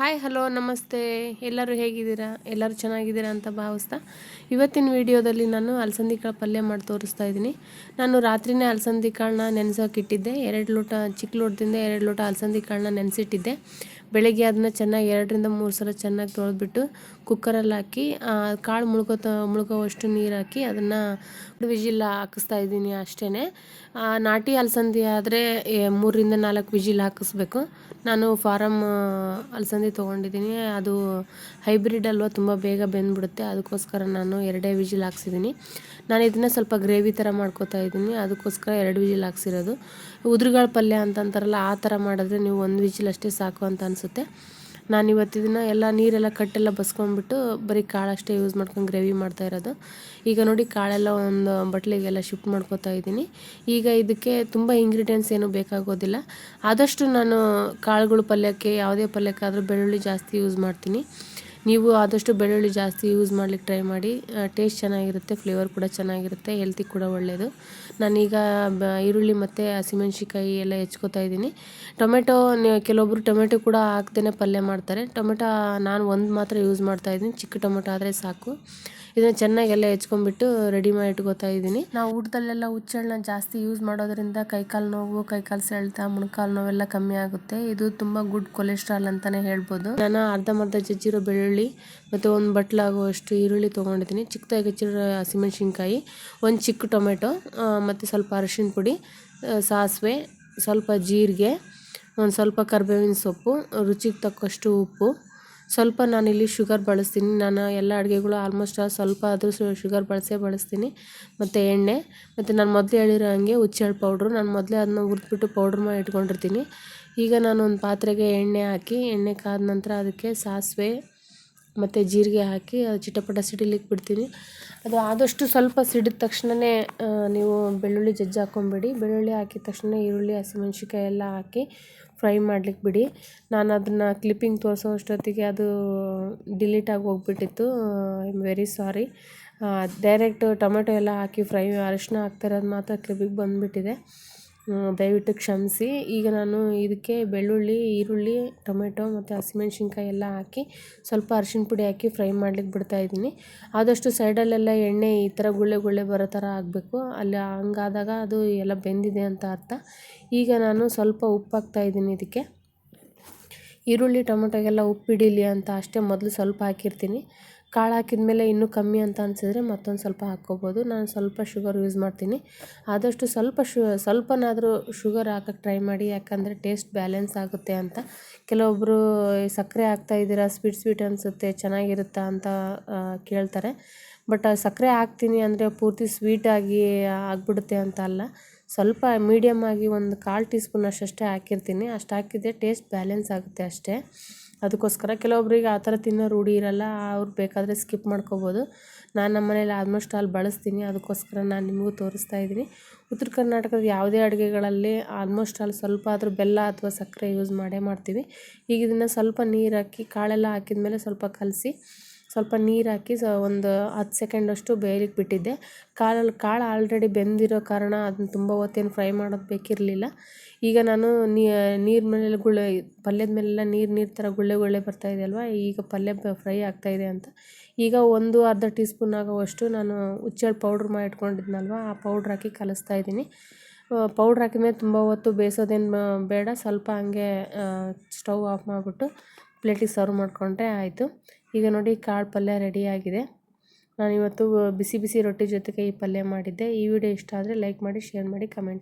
Hi hello ನಮಸ್ತೆ. ಎಲ್ಲರೂ ಹೇಗಿದ್ದೀರಾ? ಎಲ್ಲರೂ ಚೆನ್ನಾಗಿದ್ದೀರಾ ಅಂತ ಭಾವಿಸ್ತಾ ಇವತ್ತಿನ ವಿಡಿಯೋದಲ್ಲಿ ನಾನು ಅಲಸಂದಿ ಕಾಳು ಪಲ್ಯ ಮಾಡಿ ತೋರಿಸ್ತಾ ಇದ್ದೀನಿ. ನಾನು ರಾತ್ರಿನೇ ಅಲಸಂದಿ ಕಾಳನ್ನ ನೆನೆಸೋಕ್ಕಿಟ್ಟಿದ್ದೆ. 2 ಲೋಟ ಚಿಕ್ಕ ಲೋಟದಿಂದ 2 ಲೋಟ ಅಲಸಂದಿ ಕಾಳನ್ನ ನೆನೆಸಿಟ್ಟಿದ್ದೆ. ಬೆಳಗ್ಗೆ ಅದನ್ನ ಚೆನ್ನಾಗಿ 2 ರಿಂದ 3 ಸಲ ಚೆನ್ನಾಗಿ ತೊಳೆದ್ಬಿಟ್ಟು ಕುಕ್ಕರಲ್ಲಿ ಹಾಕಿ ಕಾಳು ಮುಳುಗೋವಷ್ಟು ನೀರು ಹಾಕಿ ಅದನ್ನು ವಿಜಿಲ್ ಹಾಕಿಸ್ತಾ ಇದ್ದೀನಿ ಅಷ್ಟೇ. ನಾಟಿ ಅಲಸಂದಿ ಆದರೆ 3 ರಿಂದ 4 ವಿಜಿಲ್ ಹಾಕಿಸ್ಬೇಕು. ನಾನು ಫಾರಮ್ ಅಲಸಂದಿ ತೊಗೊಂಡಿದ್ದೀನಿ, ಅದು ಹೈಬ್ರಿಡ್ ಅಲ್ವಾ, ತುಂಬ ಬೇಗ ಬೆಂದ್ಬಿಡುತ್ತೆ. ಅದಕ್ಕೋಸ್ಕರ ನಾನು 2 ವಿಜಿಲ್ ಹಾಕ್ಸಿದ್ದೀನಿ. ನಾನು ಇದನ್ನು ಸ್ವಲ್ಪ ಗ್ರೇವಿ ಥರ ಮಾಡ್ಕೋತಾ ಇದ್ದೀನಿ, ಅದಕ್ಕೋಸ್ಕರ 2 ವಿಜಿಲ್ ಹಾಕ್ಸಿರೋದು. ಉದ್ರುಗಾಳು ಪಲ್ಯ ಅಂತಂತಾರಲ್ಲ, ಆ ಥರ ಮಾಡಿದ್ರೆ ನೀವು 1 ವಿಜಿಲ್ ಅಷ್ಟೇ ಸಾಕು ಅಂತ ಅನಿಸುತ್ತೆ. ನಾನು ಇವತ್ತಿದನ್ನು ಎಲ್ಲ ನೀರೆಲ್ಲ ಕಟ್ಟೆಲ್ಲ ಬಸ್ಕೊಂಡ್ಬಿಟ್ಟು ಬರೀ ಕಾಳಷ್ಟೇ ಯೂಸ್ ಮಾಡ್ಕೊಂಡು ಗ್ರೇವಿ ಮಾಡ್ತಾ ಇರೋದು. ಈಗ ನೋಡಿ ಕಾಳೆಲ್ಲ ಒಂದು ಬಟ್ಲಿಗೆಲ್ಲ ಶಿಫ್ಟ್ ಮಾಡ್ಕೋತಾ ಇದ್ದೀನಿ. ಈಗ ಇದಕ್ಕೆ ತುಂಬ ಇಂಗ್ರೀಡಿಯೆಂಟ್ಸ್ ಏನೂ ಬೇಕಾಗೋದಿಲ್ಲ. ಆದಷ್ಟು ನಾನು ಕಾಳುಗಳು ಪಲ್ಯಕ್ಕೆ, ಯಾವುದೇ ಪಲ್ಯಕ್ಕಾದರೂ ಬೆಳ್ಳುಳ್ಳಿ ಜಾಸ್ತಿ ಯೂಸ್ ಮಾಡ್ತೀನಿ. ನೀವು ಆದಷ್ಟು ಬೆಳ್ಳುಳ್ಳಿ ಜಾಸ್ತಿ ಯೂಸ್ ಮಾಡ್ಲಿಕ್ಕೆ ಟ್ರೈ ಮಾಡಿ. ಟೇಸ್ಟ್ ಚೆನ್ನಾಗಿರುತ್ತೆ, ಫ್ಲೇವರ್ ಕೂಡ ಚೆನ್ನಾಗಿರುತ್ತೆ, ಹೆಲ್ತಿಗೆ ಕೂಡ ಒಳ್ಳೆಯದು. ನಾನೀಗ ಈರುಳ್ಳಿ ಮತ್ತು ಹಸಿಮೆಣ್ಸಿಕಾಯಿ ಎಲ್ಲ ಹೆಚ್ಕೋತಾ ಇದ್ದೀನಿ. ಟೊಮೆಟೊ ಕೆಲವೊಬ್ಬರು ಟೊಮೆಟೊ ಕೂಡ ಹಾಕ್ದೇ ಪಲ್ಯ ಮಾಡ್ತಾರೆ. ಟೊಮೆಟೊ ನಾನು ಒಂದು ಮಾತ್ರ ಯೂಸ್ ಮಾಡ್ತಾಯಿದ್ದೀನಿ, ಚಿಕ್ಕ ಟೊಮೆಟೊ ಆದರೆ ಸಾಕು. ಇದನ್ನು ಚೆನ್ನಾಗಿ ಎಲ್ಲ ಹೆಚ್ಕೊಂಡ್ಬಿಟ್ಟು ರೆಡಿ ಮಾಡಿ ಇಟ್ಕೋತಾ ಇದ್ದೀನಿ. ನಾವು ಊಟದಲ್ಲೆಲ್ಲ ಹುಚ್ಚೆಳ್ಳನ್ನ ಜಾಸ್ತಿ ಯೂಸ್ ಮಾಡೋದ್ರಿಂದ ಕೈಕಾಲು ನೋವು, ಕೈಕಾಲು ಸೆಳೆತ, ಮೊಣಕಾಲು ನೋವೆಲ್ಲ ಕಮ್ಮಿ ಆಗುತ್ತೆ. ಇದು ತುಂಬ ಗುಡ್ ಕೊಲೆಸ್ಟ್ರಾಲ್ ಅಂತಲೇ ಹೇಳ್ಬೋದು. ನಾನು ಅರ್ಧಂಬರ್ಧ ಜಜ್ಜಿರೋ ಬೆಳ್ಳುಳ್ಳಿ ಮತ್ತು ಒಂದು ಬಟ್ಲಾಗುವಷ್ಟು ಈರುಳ್ಳಿ ತೊಗೊಂಡಿದ್ದೀನಿ. ಚಿಕ್ಕದಾಗಿ ಹೆಚ್ಚಿರೋ ಹಸಿಮೆಣ್ಸಿನ್ಕಾಯಿ, ಒಂದು ಚಿಕ್ಕ ಟೊಮೆಟೊ ಮತ್ತು ಸ್ವಲ್ಪ ಅರಿಶಿಣ ಪುಡಿ, ಸಾಸಿವೆ, ಸ್ವಲ್ಪ ಜೀರಿಗೆ, ಒಂದು ಸ್ವಲ್ಪ ಕರಿಬೇವಿನ ಸೊಪ್ಪು, ರುಚಿಗೆ ತಕ್ಕಷ್ಟು ಉಪ್ಪು, ಸ್ವಲ್ಪ ನಾನಿಲ್ಲಿ ಶುಗರ್ ಬಳಸ್ತೀನಿ. ನಾನು ಎಲ್ಲ ಅಡುಗೆಗಳು ಆಲ್ಮೋಸ್ಟ್ ಸ್ವಲ್ಪ ಆದರೂ ಶುಗರ್ ಬಳಸ್ತೀನಿ. ಮತ್ತು ಎಣ್ಣೆ, ಮತ್ತು ನಾನು ಮೊದಲೇ ಹೇಳಿರೋ ಹಾಗೆ ಹುಚ್ಚೆಳ್ಳು ಪೌಡ್ರು, ನಾನು ಮೊದಲೇ ಅದನ್ನ ಹುರಿದ್ಬಿಟ್ಟು ಪೌಡ್ರ್ ಮಾಡಿ ಇಟ್ಕೊಂಡಿರ್ತೀನಿ. ಈಗ ನಾನು ಒಂದು ಪಾತ್ರೆಗೆ ಎಣ್ಣೆ ಹಾಕಿ, ಎಣ್ಣೆ ಕಾದ ನಂತರ ಅದಕ್ಕೆ ಸಾಸಿವೆ ಮತ್ತು ಜೀರಿಗೆ ಹಾಕಿ ಅದು ಚಿಟಪಟ ಸಿಡಿಲಿಕ್ಕೆ ಬಿಡ್ತೀನಿ. ಅದು ಆದಷ್ಟು ಸ್ವಲ್ಪ ಸಿಡಿದ ತಕ್ಷಣವೇ ನೀವು ಬೆಳ್ಳುಳ್ಳಿ ಜಜ್ಜಿ ಹಾಕ್ಕೊಂಬಿಡಿ. ಬೆಳ್ಳುಳ್ಳಿ ಹಾಕಿದ ತಕ್ಷಣ ಈರುಳ್ಳಿ, ಹಸಿಮೆಣ್ಸಿಕಾಯಿ ಎಲ್ಲ ಹಾಕಿ ಫ್ರೈ ಮಾಡ್ಲಿಕ್ಕೆ ಬಿಡಿ. ನಾನು ಅದನ್ನು ಕ್ಲಿಪ್ಪಿಂಗ್ ತೋರಿಸೋ ಅಷ್ಟೊತ್ತಿಗೆ ಅದು ಡಿಲೀಟ್ ಆಗಿ ಹೋಗ್ಬಿಟ್ಟಿತ್ತು. I am very sorry. Direct tomato ಎಲ್ಲ ಹಾಕಿ ಅರಿಶಿನ ಹಾಕ್ತಿರೋದು ಮಾತ್ರ ಕ್ಲಿಪ್ಪಿಗೆ ಬಂದುಬಿಟ್ಟಿದೆ, ದಯವಿಟ್ಟು ಕ್ಷಮಿಸಿ. ಈಗ ನಾನು ಇದಕ್ಕೆ ಬೆಳ್ಳುಳ್ಳಿ, ಈರುಳ್ಳಿ, ಟೊಮೆಟೊ ಮತ್ತು ಹಸಿಮೆಣ್ಸಿನ್ಕಾಯಿ ಎಲ್ಲ ಹಾಕಿ ಸ್ವಲ್ಪ ಅರಿಶಿಣ ಪುಡಿ ಹಾಕಿ ಫ್ರೈ ಮಾಡ್ಲಿಕ್ಕೆ ಬಿಡ್ತಾಯಿದ್ದೀನಿ. ಆದಷ್ಟು ಸೈಡಲ್ಲೆಲ್ಲ ಎಣ್ಣೆ ಈ ಥರ ಗುಳ್ಳೆ ಬರೋ ಥರ ಆಗಬೇಕು. ಅಲ್ಲಿ ಹಂಗಾದಾಗ ಅದು ಎಲ್ಲ ಬೆಂದಿದೆ ಅಂತ ಅರ್ಥ. ಈಗ ನಾನು ಸ್ವಲ್ಪ ಉಪ್ಪು ಹಾಕ್ತಾಯಿದ್ದೀನಿ. ಇದಕ್ಕೆ ಈರುಳ್ಳಿ ಟೊಮೆಟೊಗೆಲ್ಲ ಉಪ್ಪು ಹಿಡೀಲಿ ಅಂತ ಅಷ್ಟೇ ಮೊದಲು ಸ್ವಲ್ಪ ಹಾಕಿರ್ತೀನಿ. ಕಾಳು ಹಾಕಿದ ಮೇಲೆ ಇನ್ನೂ ಕಮ್ಮಿ ಅಂತ ಅನಿಸಿದ್ರೆ ಮತ್ತೊಂದು ಸ್ವಲ್ಪ ಹಾಕ್ಕೋಬೋದು. ನಾನು ಸ್ವಲ್ಪ ಶುಗರ್ ಯೂಸ್ ಮಾಡ್ತೀನಿ. ಆದಷ್ಟು ಸ್ವಲ್ಪನಾದರೂ ಶುಗರ್ ಹಾಕೋಕ್ಕೆ ಟ್ರೈ ಮಾಡಿ, ಯಾಕಂದರೆ ಟೇಸ್ಟ್ ಬ್ಯಾಲೆನ್ಸ್ ಆಗುತ್ತೆ ಅಂತ. ಕೆಲವೊಬ್ಬರು ಸಕ್ಕರೆ ಹಾಕ್ತಾಯಿದ್ದೀರಾ, ಸ್ವೀಟ್ ಅನಿಸುತ್ತೆ, ಚೆನ್ನಾಗಿರುತ್ತಾ ಅಂತ ಕೇಳ್ತಾರೆ. ಬಟ್ ಸಕ್ಕರೆ ಹಾಕ್ತೀನಿ ಅಂದರೆ ಪೂರ್ತಿ ಸ್ವೀಟಾಗಿ ಆಗಿಬಿಡುತ್ತೆ ಅಂತ ಅಲ್ಲ. ಸ್ವಲ್ಪ ಮೀಡಿಯಮ್ ಆಗಿ ಒಂದು 1/4 ಟೀ ಸ್ಪೂನ್ ಅಷ್ಟೇ ಹಾಕಿರ್ತೀನಿ. ಅಷ್ಟು ಹಾಕಿದರೆ ಟೇಸ್ಟ್ ಬ್ಯಾಲೆನ್ಸ್ ಆಗುತ್ತೆ ಅಷ್ಟೇ. ಅದಕ್ಕೋಸ್ಕರ ಕೆಲವೊಬ್ರಿಗೆ ಆ ಥರ ತಿನ್ನೋ ರೂಢಿ ಇರಲ್ಲ, ಅವ್ರು ಬೇಕಾದರೆ ಸ್ಕಿಪ್ ಮಾಡ್ಕೋಬೋದು. ನಾನು ನಮ್ಮ ಮನೇಲಿ ಆಲ್ಮೋಸ್ಟ್ ಅಲ್ಲಿ ಬಳಸ್ತೀನಿ, ಅದಕ್ಕೋಸ್ಕರ ನಾನು ನಿಮಗೂ ತೋರಿಸ್ತಾ ಇದ್ದೀನಿ. ಉತ್ತರ ಕರ್ನಾಟಕದ ಯಾವುದೇ ಅಡುಗೆಗಳಲ್ಲಿ ಆಲ್ಮೋಸ್ಟ್ ಅಲ್ಲಿ ಸ್ವಲ್ಪ ಆದರೂ ಬೆಲ್ಲ ಅಥವಾ ಸಕ್ಕರೆ ಯೂಸ್ ಮಾಡೇ ಮಾಡ್ತೀವಿ. ಈಗ ಇದನ್ನು ಸ್ವಲ್ಪ ನೀರು ಹಾಕಿ, ಕಾಳೆಲ್ಲ ಹಾಕಿದ ಮೇಲೆ ಸ್ವಲ್ಪ ಕಲಸಿ, ಸ್ವಲ್ಪ ನೀರು ಹಾಕಿ ಒಂದು 10 ಸೆಕೆಂಡಷ್ಟು ಬೇಯಲಿಕ್ಕೆ ಬಿಟ್ಟಿದ್ದೆ. ಕಾಳು ಆಲ್ರೆಡಿ ಬೆಂದಿರೋ ಕಾರಣ ಅದನ್ನ ತುಂಬ ಹೊತ್ತೇನು ಫ್ರೈ ಮಾಡೋದು ಬೇಕಿರಲಿಲ್ಲ. ಈಗ ನಾನು ನೀರು ಮೇಲೆ ಪಲ್ಯದ ಮೇಲೆಲ್ಲ ನೀರು ಥರ ಗುಳ್ಳೆ ಬರ್ತಾಯಿದೆ ಅಲ್ವಾ, ಈಗ ಪಲ್ಯ ಫ್ರೈ ಆಗ್ತಾಯಿದೆ ಅಂತ. ಈಗ ಅರ್ಧ ಟೀ ಸ್ಪೂನ್ ಆಗೋವಷ್ಟು ನಾನು ಹುಚ್ಚೆಳ್ಳು ಪೌಡ್ರ್ ಮಾಡಿ ಇಟ್ಕೊಂಡಿದ್ನಲ್ವ, ಆ ಪೌಡ್ರ್ ಹಾಕಿ ಕಲಿಸ್ತಾ ಇದ್ದೀನಿ. ಪೌಡ್ರ್ ಹಾಕಿದ್ಮೇಲೆ ತುಂಬ ಹೊತ್ತು ಬೇಯಿಸೋದೇನು ಬೇಡ, ಸ್ವಲ್ಪ ಹಂಗೆ ಸ್ಟವ್ ಆಫ್ ಮಾಡಿಬಿಟ್ಟು ಪ್ಲೇಟಿಗೆ ಸರ್ವ್ ಮಾಡಿಕೊಂಡ್ರೆ ಆಯಿತು. ಈಗ ನೋಡಿ ಕಾಳು ಪಲ್ಯ ರೆಡಿಯಾಗಿದೆ. ನಾನಿವತ್ತು ಬಿಸಿ ರೊಟ್ಟಿ ಜೊತೆಗೆ ಈ ಪಲ್ಯ ಮಾಡಿದ್ದೆ. ಈ ವಿಡಿಯೋ ಇಷ್ಟ ಆದರೆ ಲೈಕ್ ಮಾಡಿ, ಶೇರ್ ಮಾಡಿ, ಕಮೆಂಟ್